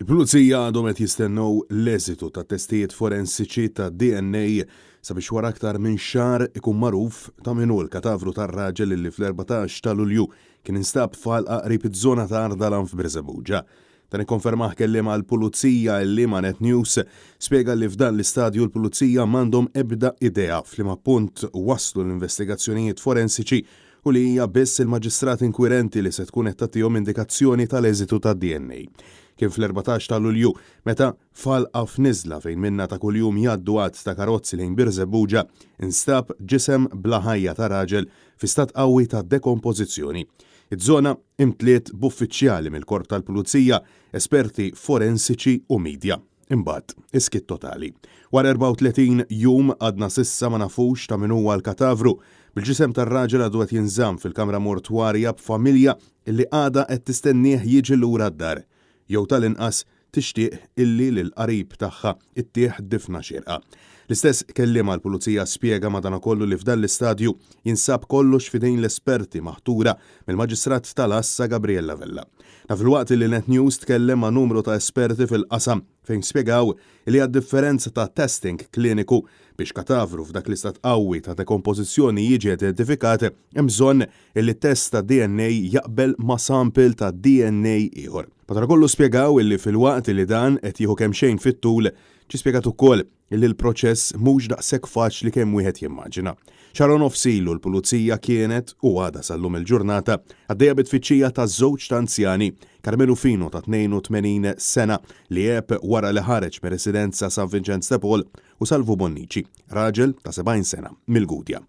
Il-Pulizija għadhom qed jistennew l-eżitu ta' testijiet forensiċi ta' DNA sabiex wara aktar minn xahar ikun magħruf ta' min hu l-katavru tar-raġel illi fl-14 ta' Lulju kien instab f'għalqa qrib iż-żona ta' Ardalan f'Biżebbuġa. Dan ikkonfermah kelliem għall-Pulizija illi ma' Net News spjega li f'dan l-istadju l-Pulizija m'għandhom ebda idea f'liema punt waslu l-investigazzjonijiet forensiċi u li hija biss il-maġistrat inkwirenti li se tkun qed tagħtihom indikazzjoni tal-eżitu tad-DNA. Kien fl-14 ta' Lulju meta falqa f'niżla fejn minna ta' kuljum jgħaddu għadd ta' karozzi lejn Biżebbuġa instab ġisem bla ħajja ta' raġel fi stat qawwi ta' dekompożizzjoni. Iż-żona imtliet b'uffiċjali mill-Korp tal-Pulizija, esperti forensiċi u midja. Imbagħad iskit totali. Wara 34 jum għadna sissa ma nafux ta' min huwa l-katavru, bil-ġisem tar-raġel għadu qed jinżamm fil-kamra mortwarja b'familja illi għada qed tistennieh jiġi lura d-dar. Jew tal-inqas tixtieq illi lil-qarib tagħha ittieħ difna xierqa. L-istess kelliem għall-Pulizija spjega madankollu li f'dan l-istadju jinsab kollox f'idejn l-esperti maħtura mill-Maġistrat tal-Assa Gabriella Vella. Fil-waqt li Net News tkellem ma' numru ta' esperti fil-qasam fejn spjegaw li għad-differenza ta' testing kliniku biex katavru f'dak l-istat qawwi ta' dekompożizzjoni jiġi identifikat hemm bżonn li test ta' DNA jaqbel ma' sample ta' DNA ieħor. Madankollu spjegaw illi fil-waqt li dan qed jieħu kemm xejn fit-tul ġie spjegat ukoll illi l-proċess mhux daqshekk faċli kemm wieħed jimmaġina. Xahar nofsilu l-Pulizija kienet u għada sal-lum il-ġurnata għaddejja bit-tfittxija ta' żewġ ta' anzjani, Carmelo Fino ta' 82 sena li għeb wara li ħareġ mir-residenza San Vincenzo de Paul u Salvo Bonnici, raġel ta' 70 sena mill-Gudja.